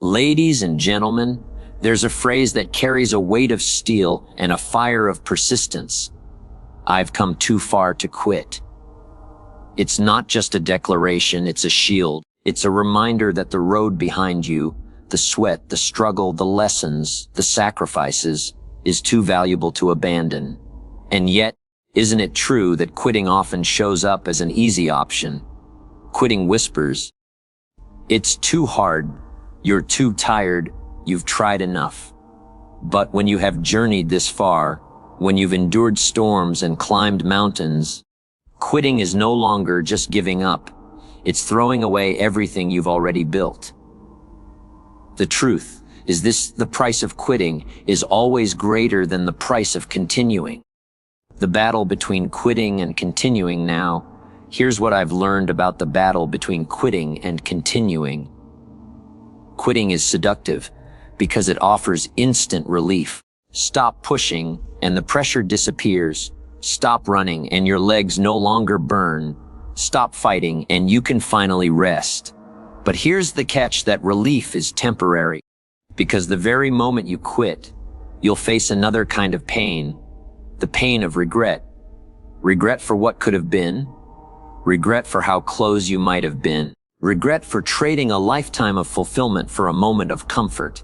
Ladies and gentlemen, there's a phrase that carries a weight of steel and a fire of persistence. I've come too far to quit. It's not just a declaration, it's a shield. It's a reminder that the road behind you, the sweat, the struggle, the lessons, the sacrifices, is too valuable to abandon. And yet, isn't it true that quitting often shows up as an easy option? Quitting whispers, "It's too hard, you're too tired, you've tried enough." But when you have journeyed this far, when you've endured storms and climbed mountains, quitting is no longer just giving up. It's throwing away everything you've already built. The truth is the price of quitting is always greater than the price of continuing. The battle between quitting and continuing now, here's what I've learned about the battle between quitting and continuing. Quitting is seductive because it offers instant relief. Stop pushing and the pressure disappears. Stop running and your legs no longer burn. Stop fighting and you can finally rest. But here's the catch: that relief is temporary, because the very moment you quit, you'll face another kind of pain, the pain of regret. Regret for what could have been, regret for how close you might have been, regret for trading a lifetime of fulfillment for a moment of comfort.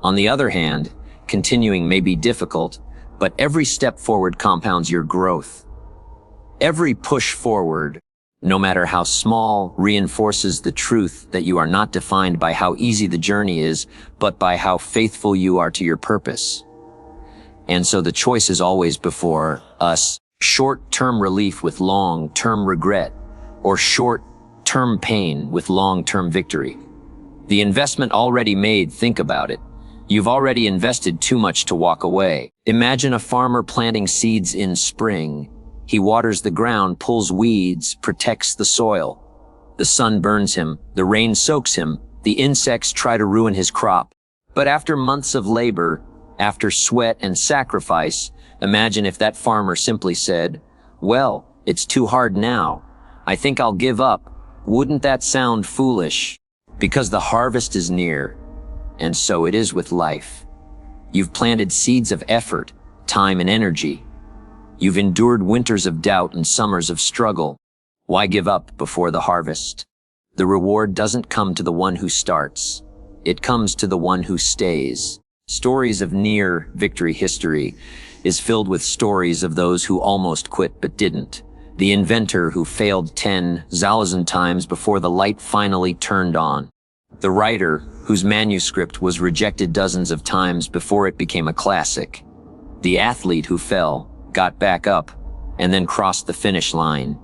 On the other hand, continuing may be difficult, but every step forward compounds your growth. Every push forward, no matter how small, reinforces the truth that you are not defined by how easy the journey is, but by how faithful you are to your purpose. And so the choice is always before us: short-term relief with long-term regret, or short-term pain with long-term victory. The investment already made, think about it. You've already invested too much to walk away. Imagine a farmer planting seeds in spring. He waters the ground, pulls weeds, protects the soil. The sun burns him, the rain soaks him, the insects try to ruin his crop. But after months of labor, after sweat and sacrifice, imagine if that farmer simply said, "Well, it's too hard now. I think I'll give up." Wouldn't that sound foolish? Because the harvest is near. And so it is with life. You've planted seeds of effort, time, and energy. You've endured winters of doubt and summers of struggle. Why give up before the harvest? The reward doesn't come to the one who starts. It comes to the one who stays. Stories of near victory history is filled with stories of those who almost quit but didn't. The inventor who failed 10,000 times before the light finally turned on. The writer whose manuscript was rejected dozens of times before it became a classic. The athlete who fell, got back up, and then crossed the finish line.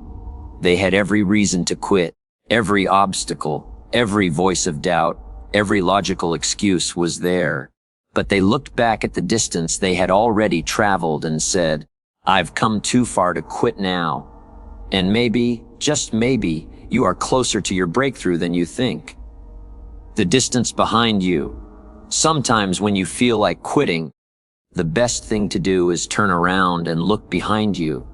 They had every reason to quit. Every obstacle, every voice of doubt, every logical excuse was there. But they looked back at the distance they had already traveled and said, "I've come too far to quit now." And maybe, just maybe, you are closer to your breakthrough than you think. The distance behind you. Sometimes when you feel like quitting, the best thing to do is turn around and look behind you.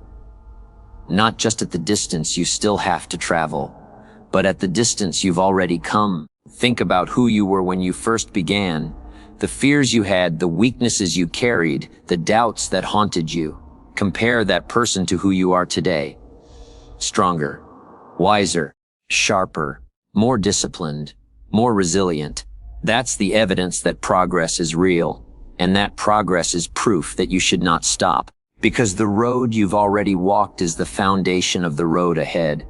Not just at the distance you still have to travel, but at the distance you've already come. Think about who you were when you first began, the fears you had, the weaknesses you carried, the doubts that haunted you. Compare that person to who you are today. Stronger, wiser, sharper, more disciplined, more resilient. That's the evidence that progress is real. And that progress is proof that you should not stop, because the road you've already walked is the foundation of the road ahead.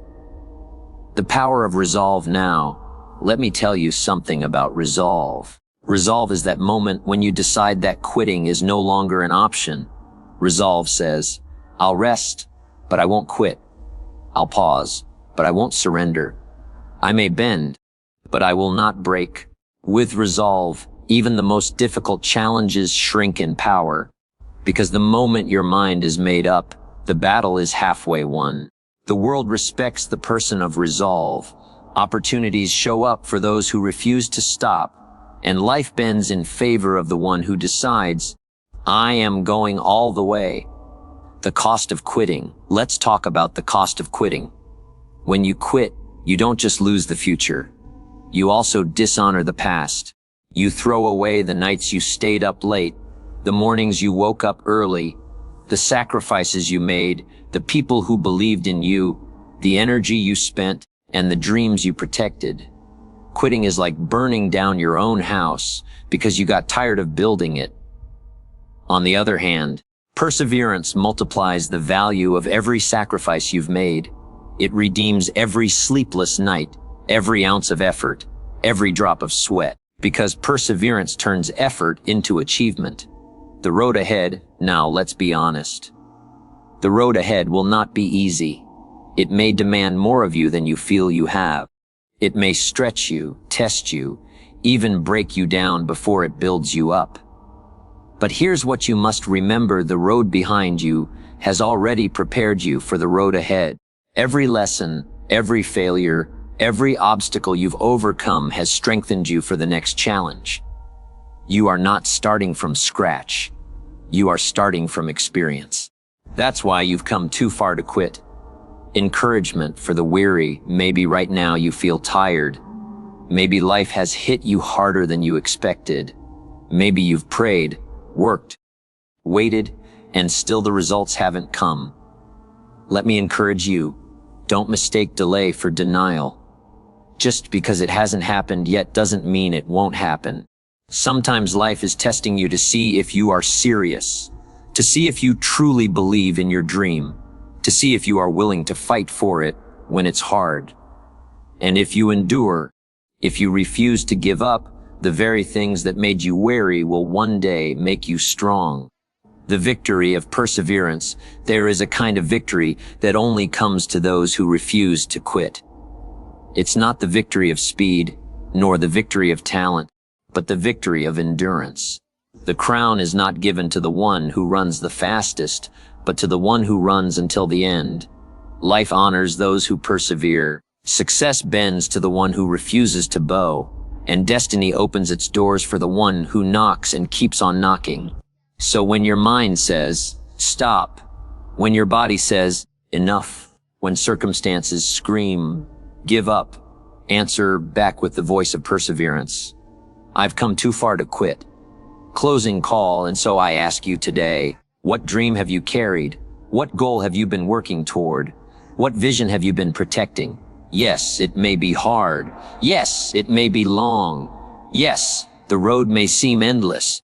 The power of resolve now. Let me tell you something about resolve. Resolve is that moment when you decide that quitting is no longer an option. Resolve says, "I'll rest, but I won't quit. I'll pause, but I won't surrender. I may bend, but I will not break." With resolve, even the most difficult challenges shrink in power, because the moment your mind is made up, the battle is halfway won. The world respects the person of resolve. Opportunities show up for those who refuse to stop, and life bends in favor of the one who decides, "I am going all the way." The cost of quitting. Let's talk about the cost of quitting. When you quit, you don't just lose the future. You also dishonor the past. You throw away the nights you stayed up late, the mornings you woke up early, the sacrifices you made, the people who believed in you, the energy you spent, and the dreams you protected. Quitting is like burning down your own house because you got tired of building it. On the other hand, perseverance multiplies the value of every sacrifice you've made. It redeems every sleepless night, every ounce of effort, every drop of sweat, because perseverance turns effort into achievement. The road ahead, now let's be honest. The road ahead will not be easy. It may demand more of you than you feel you have. It may stretch you, test you, even break you down before it builds you up. But here's what you must remember: the road behind you has already prepared you for the road ahead. Every lesson, every failure, every obstacle you've overcome has strengthened you for the next challenge. You are not starting from scratch. You are starting from experience. That's why you've come too far to quit. Encouragement for the weary. Maybe right now you feel tired. Maybe life has hit you harder than you expected. Maybe you've prayed, worked, waited, and still the results haven't come. Let me encourage you. Don't mistake delay for denial. Just because it hasn't happened yet doesn't mean it won't happen. Sometimes life is testing you to see if you are serious, to see if you truly believe in your dream, to see if you are willing to fight for it when it's hard. And if you endure, if you refuse to give up, the very things that made you weary will one day make you strong. The victory of perseverance. There is a kind of victory that only comes to those who refuse to quit. It's not the victory of speed, nor the victory of talent, but the victory of endurance. The crown is not given to the one who runs the fastest, but to the one who runs until the end. Life honors those who persevere. Success bends to the one who refuses to bow, and destiny opens its doors for the one who knocks and keeps on knocking. So when your mind says, stop, when your body says, enough, when circumstances scream, give up, answer back with the voice of perseverance. I've come too far to quit. Closing call, and so I ask you today, what dream have you carried? What goal have you been working toward? What vision have you been protecting? Yes, it may be hard. Yes, it may be long. Yes, the road may seem endless.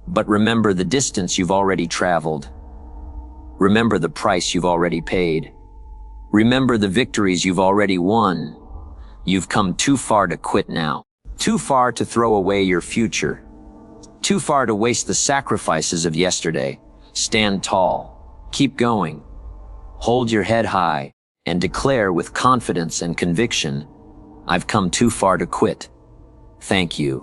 But remember the distance you've already traveled. Remember the price you've already paid. Remember the victories you've already won. You've come too far to quit now. Too far to throw away your future. Too far to waste the sacrifices of yesterday. Stand tall. Keep going. Hold your head high and declare with confidence and conviction, I've come too far to quit. Thank you.